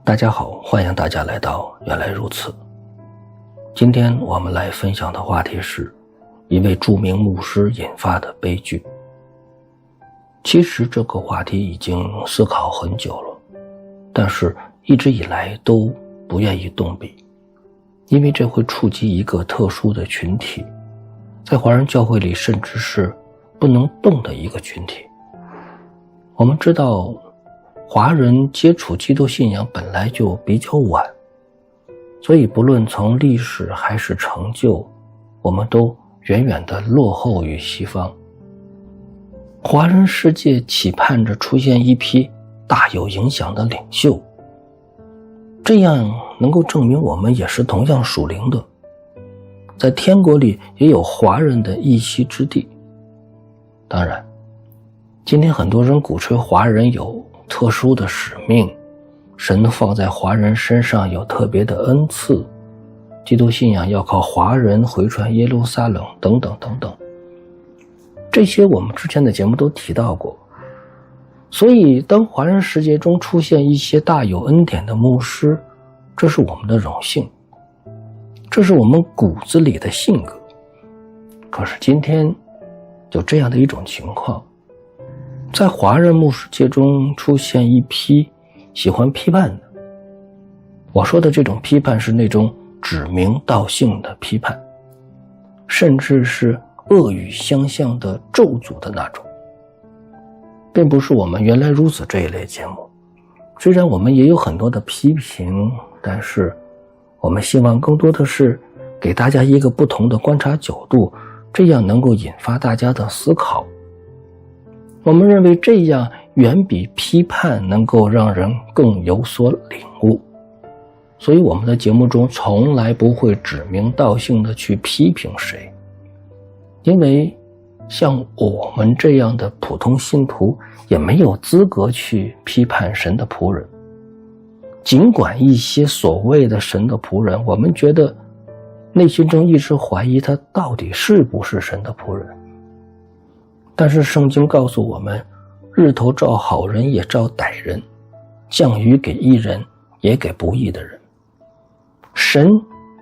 大家好，欢迎大家来到原来如此。今天我们来分享的话题是一位著名牧师引发的悲剧。其实这个话题已经思考很久了，但是一直以来都不愿意动笔，因为这会触及一个特殊的群体，在华人教会里甚至是不能动的一个群体。我们知道华人接触基督信仰本来就比较晚，所以不论从历史还是成就，我们都远远地落后于西方。华人世界期盼着出现一批大有影响的领袖，这样能够证明我们也是同样属灵的，在天国里也有华人的一席之地。当然，今天很多人鼓吹华人有特殊的使命，神放在华人身上有特别的恩赐，基督信仰要靠华人回传耶路撒冷等等等等，这些我们之前的节目都提到过。所以当华人世界中出现一些大有恩典的牧师，这是我们的荣幸，这是我们骨子里的性格。可是今天就这样的一种情况，在华人牧师界中出现一批喜欢批判的。我说的这种批判是那种指名道姓的批判，甚至是恶语相向的咒诅的那种，并不是我们原来如此这一类节目。虽然我们也有很多的批评，但是我们希望更多的是给大家一个不同的观察角度，这样能够引发大家的思考。我们认为这样远比批判能够让人更有所领悟，所以我们的节目中从来不会指名道姓的去批评谁，因为像我们这样的普通信徒也没有资格去批判神的仆人。尽管一些所谓的神的仆人，我们觉得内心中一直怀疑他到底是不是神的仆人，但是圣经告诉我们，日头照好人也照歹人，降雨给义人也给不义的人。神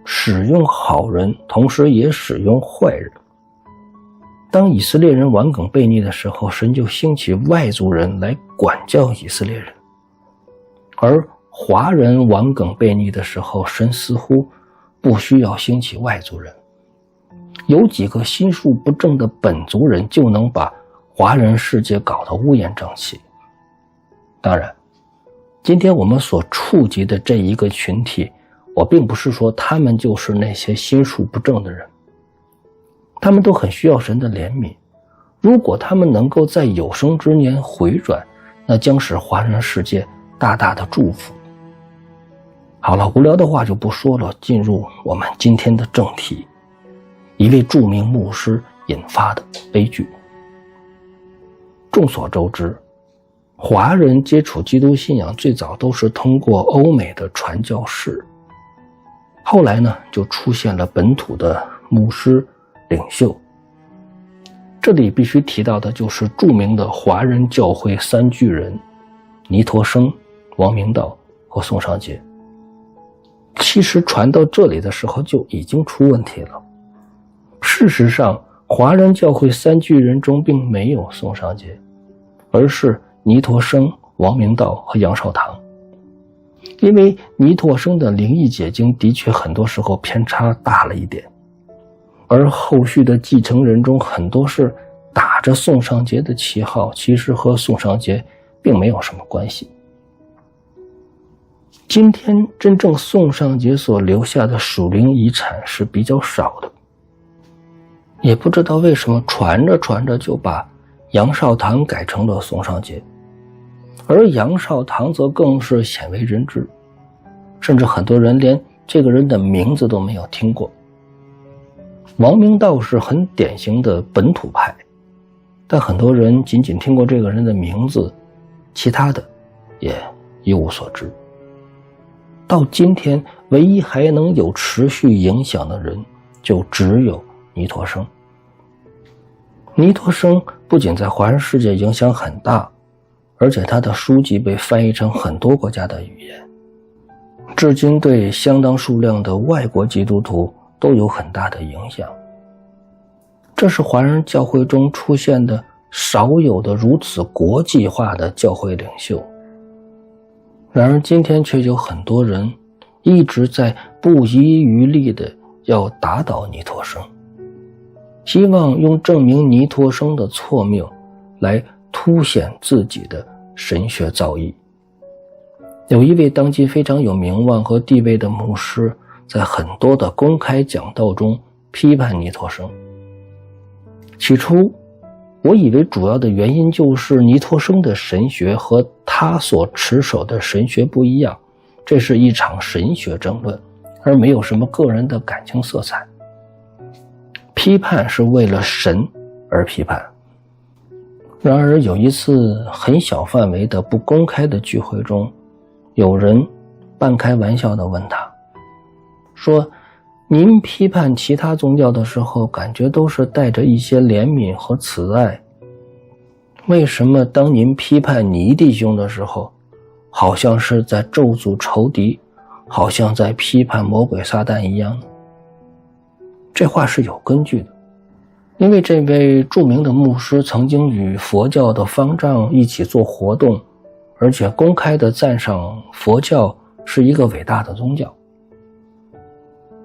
使用好人，同时也使用坏人。当以色列人顽梗悖逆的时候，神就兴起外族人来管教以色列人，而华人顽梗悖逆的时候，神似乎不需要兴起外族人。有几个心术不正的本族人就能把华人世界搞得乌烟瘴气。当然，今天我们所触及的这一个群体，我并不是说他们就是那些心术不正的人，他们都很需要神的怜悯。如果他们能够在有生之年回转，那将是华人世界大大的祝福。好了，无聊的话就不说了，进入我们今天的正题，一位著名牧师引发的悲剧。众所周知，华人接触基督信仰最早都是通过欧美的传教士，后来呢就出现了本土的牧师领袖。这里必须提到的就是著名的华人教会三巨人尼陀生、王明道和宋尚节。其实传到这里的时候就已经出问题了。事实上，华人教会三巨人中并没有宋尚节，而是尼陀生、王明道和杨少堂。因为尼陀生的灵异解经的确很多时候偏差大了一点，而后续的继承人中很多是打着宋尚节的旗号，其实和宋尚节并没有什么关系。今天真正宋尚节所留下的属灵遗产是比较少的，也不知道为什么传着传着就把杨少堂改成了宋尚节，而杨少堂则更是鲜为人知，甚至很多人连这个人的名字都没有听过。王明道是很典型的本土派，但很多人仅仅听过这个人的名字，其他的也一无所知。到今天，唯一还能有持续影响的人，就只有尼陀生。尼陀生不仅在华人世界影响很大，而且他的书籍被翻译成很多国家的语言，至今对相当数量的外国基督徒都有很大的影响。这是华人教会中出现的少有的如此国际化的教会领袖。然而今天却有很多人一直在不遗余力地要打倒尼托生，希望用证明尼托生的错谬来凸显自己的神学造诣。有一位当今非常有名望和地位的牧师，在很多的公开讲道中批判尼托生。起初我以为主要的原因就是尼托生的神学和他所持守的神学不一样，这是一场神学争论，而没有什么个人的感情色彩。批判是为了神而批判。然而有一次很小范围的不公开的聚会中，有人半开玩笑地问他，说您批判其他宗教的时候，感觉都是带着一些怜悯和慈爱，为什么当您批判尼弟兄的时候，好像是在咒诅仇敌，好像在批判魔鬼撒旦一样呢？这话是有根据的，因为这位著名的牧师曾经与佛教的方丈一起做活动，而且公开地赞赏佛教是一个伟大的宗教。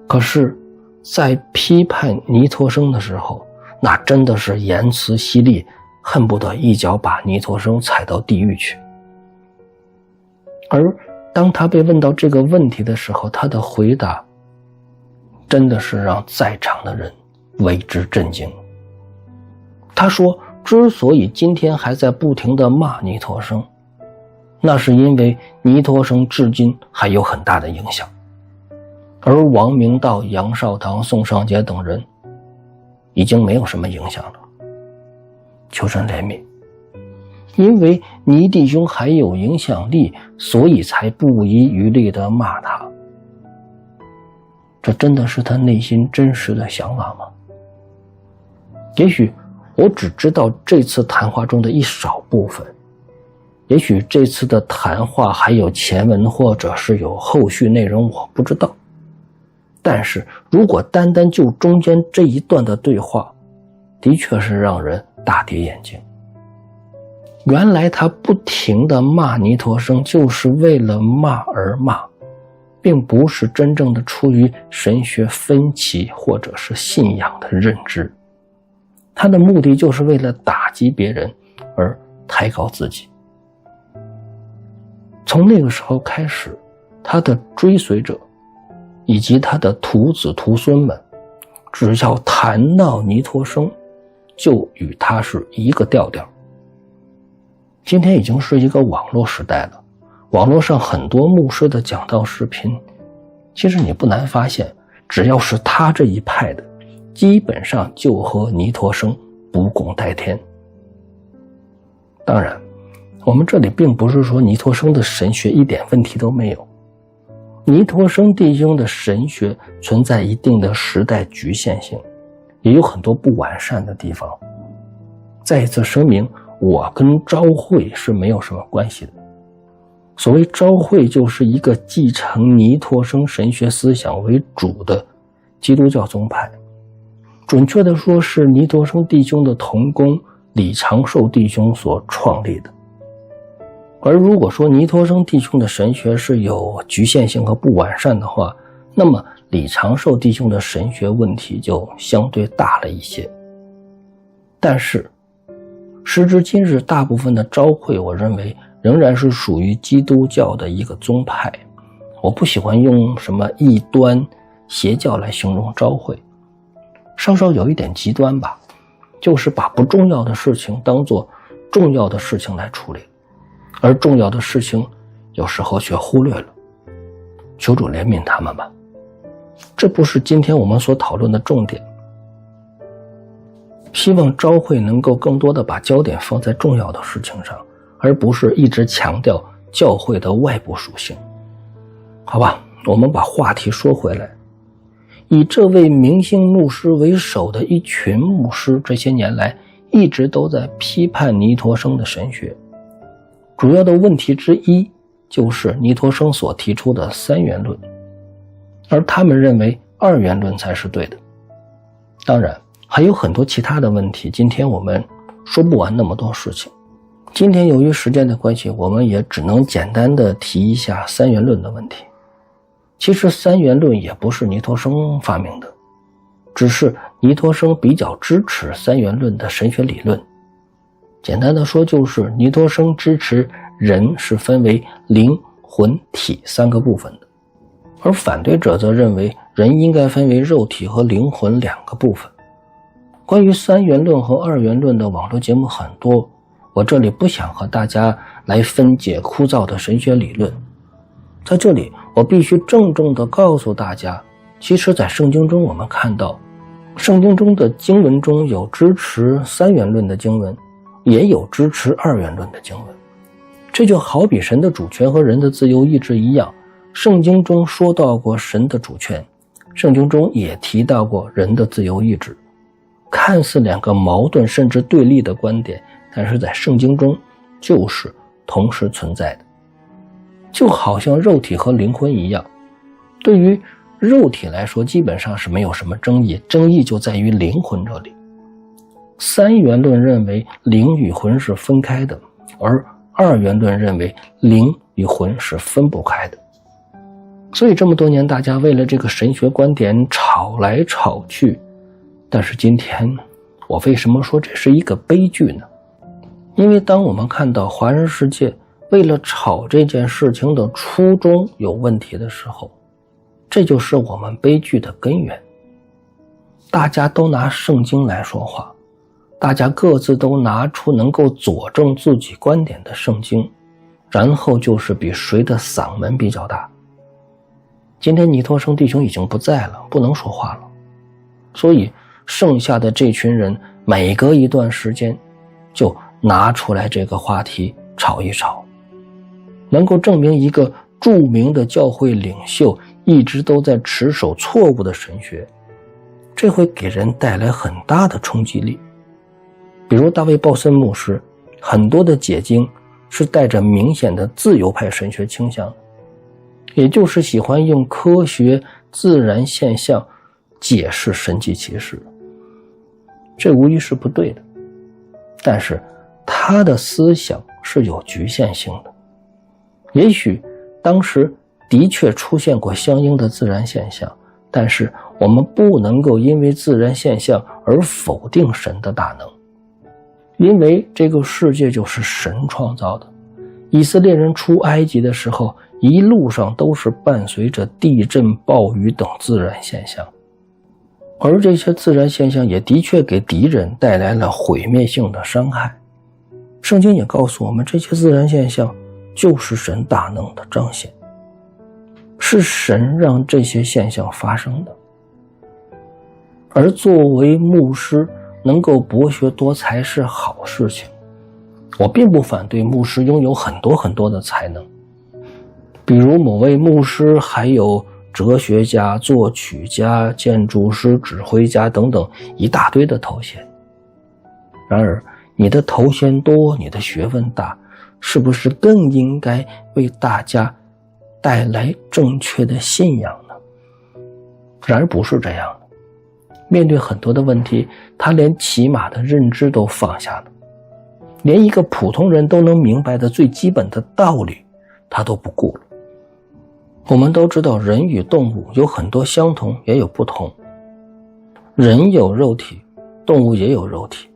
可是在批判尼托生的时候，那真的是言辞犀利，恨不得一脚把尼托生踩到地狱去。而当他被问到这个问题的时候，他的回答真的是让在场的人为之震惊。他说，之所以今天还在不停地骂尼托生，那是因为尼托生至今还有很大的影响，而王明道、杨少堂、宋尚杰等人已经没有什么影响了。求神怜悯，因为尼弟兄还有影响力，所以才不遗余力地骂他。这真的是他内心真实的想法吗？也许我只知道这次谈话中的一少部分，也许这次的谈话还有前文或者是有后续内容，我不知道。但是如果单单就中间这一段的对话，的确是让人大跌眼镜。原来他不停地骂尼托生，就是为了骂而骂，并不是真正的出于神学分歧或者是信仰的认知。他的目的就是为了打击别人而抬高自己。从那个时候开始，他的追随者以及他的徒子徒孙们，只要谈到尼托生，就与他是一个调调。今天已经是一个网络时代了，网络上很多牧师的讲道视频，其实你不难发现，只要是他这一派的，基本上就和尼托生不共戴天。当然，我们这里并不是说尼托生的神学一点问题都没有，尼托生弟兄的神学存在一定的时代局限性，也有很多不完善的地方。再一次声明，我跟昭会是没有什么关系的。所谓昭会，就是一个继承尼托生神学思想为主的基督教宗派，准确的说是尼托生弟兄的同工李长寿弟兄所创立的。而如果说尼托生弟兄的神学是有局限性和不完善的话，那么李长寿弟兄的神学问题就相对大了一些。但是时至今日，大部分的昭会我认为仍然是属于基督教的一个宗派。我不喜欢用什么异端邪教来形容昭会，稍稍有一点极端吧，就是把不重要的事情当作重要的事情来处理，而重要的事情有时候却忽略了。求主怜悯他们吧，这不是今天我们所讨论的重点。希望昭会能够更多的把焦点放在重要的事情上，而不是一直强调教会的外部属性。好吧，我们把话题说回来。以这位明星牧师为首的一群牧师，这些年来一直都在批判尼托生的神学。主要的问题之一就是尼托生所提出的三元论，而他们认为二元论才是对的。当然还有很多其他的问题，今天我们说不完那么多事情。今天由于时间的关系，我们也只能简单的提一下三元论的问题。其实三元论也不是尼托生发明的，只是尼托生比较支持三元论的神学理论。简单的说，就是尼托生支持人是分为灵、魂、体三个部分的，而反对者则认为人应该分为肉体和灵魂两个部分。关于三元论和二元论的网络节目很多，我这里不想和大家来分解枯燥的神学理论。在这里我必须郑重地告诉大家，其实在圣经中我们看到，圣经中的经文中有支持三元论的经文，也有支持二元论的经文。这就好比神的主权和人的自由意志一样，圣经中说到过神的主权，圣经中也提到过人的自由意志。看似两个矛盾甚至对立的观点，但是在圣经中就是同时存在的。就好像肉体和灵魂一样，对于肉体来说基本上是没有什么争议，争议就在于灵魂这里。三元论认为灵与魂是分开的，而二元论认为灵与魂是分不开的。所以这么多年大家为了这个神学观点吵来吵去，但是今天我为什么说这是一个悲剧呢？因为当我们看到华人世界为了吵这件事情的初衷有问题的时候，这就是我们悲剧的根源。大家都拿圣经来说话，大家各自都拿出能够佐证自己观点的圣经，然后就是比谁的嗓门比较大。今天尼托生弟兄已经不在了，不能说话了，所以剩下的这群人每隔一段时间就拿出来这个话题吵一吵，能够证明一个著名的教会领袖一直都在持守错误的神学，这会给人带来很大的冲击力。比如大卫鲍森牧师，很多的解经是带着明显的自由派神学倾向的，也就是喜欢用科学自然现象解释神迹奇事，这无疑是不对的。但是他的思想是有局限性的，也许当时的确出现过相应的自然现象，但是我们不能够因为自然现象而否定神的大能，因为这个世界就是神创造的。以色列人出埃及的时候，一路上都是伴随着地震、暴雨等自然现象，而这些自然现象也的确给敌人带来了毁灭性的伤害。圣经也告诉我们，这些自然现象就是神大能的彰显，是神让这些现象发生的。而作为牧师，能够博学多才是好事情，我并不反对牧师拥有很多很多的才能，比如某位牧师还有哲学家、作曲家、建筑师、指挥家等等一大堆的头衔。然而你的头衔多，你的学问大，是不是更应该为大家带来正确的信仰呢？然而不是这样的。面对很多的问题，他连起码的认知都放下了，连一个普通人都能明白的最基本的道理他都不顾了。我们都知道人与动物有很多相同也有不同，人有肉体，动物也有肉体，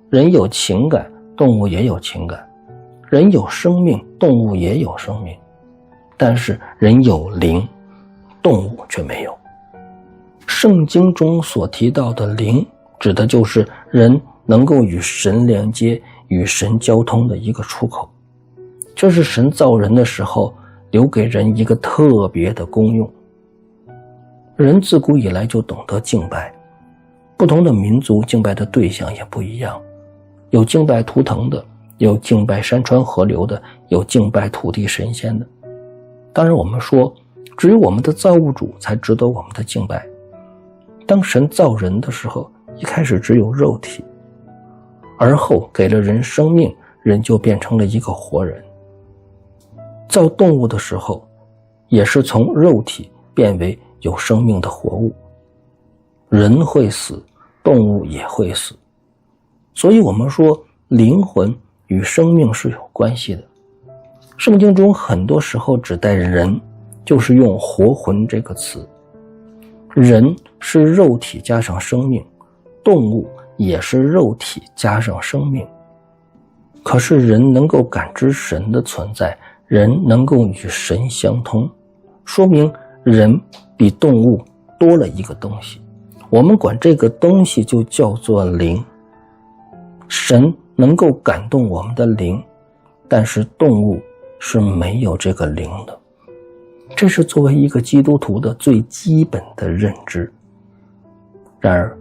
人有情感，动物也有情感，人有生命，动物也有生命，但是人有灵，动物却没有。圣经中所提到的灵，指的就是人能够与神连接、与神交通的一个出口，这是神造人的时候留给人一个特别的功用。人自古以来就懂得敬拜，不同的民族敬拜的对象也不一样，有敬拜图腾的，有敬拜山川河流的，有敬拜土地神仙的。当然我们说，只有我们的造物主才值得我们的敬拜。当神造人的时候，一开始只有肉体，而后给了人生命，人就变成了一个活人。造动物的时候，也是从肉体变为有生命的活物。人会死，动物也会死。所以我们说灵魂与生命是有关系的。圣经中很多时候指代人，就是用活魂这个词。人是肉体加上生命，动物也是肉体加上生命。可是人能够感知神的存在，人能够与神相通，说明人比动物多了一个东西，我们管这个东西就叫做灵。神能够感动我们的灵，但是动物是没有这个灵的。这是作为一个基督徒的最基本的认知。然而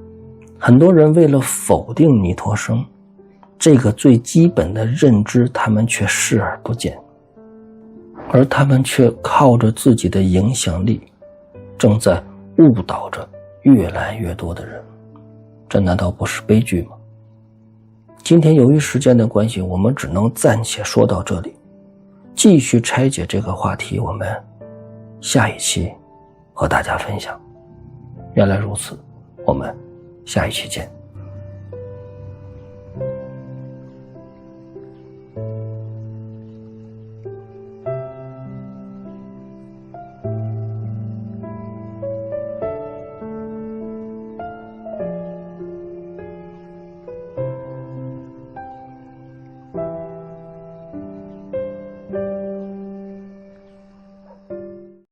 很多人为了否定尼托生这个最基本的认知，他们却视而不见，而他们却靠着自己的影响力正在误导着越来越多的人。这难道不是悲剧吗？今天由于时间的关系，我们只能暂且说到这里，继续拆解这个话题，我们下一期和大家分享。原来如此，我们下一期见。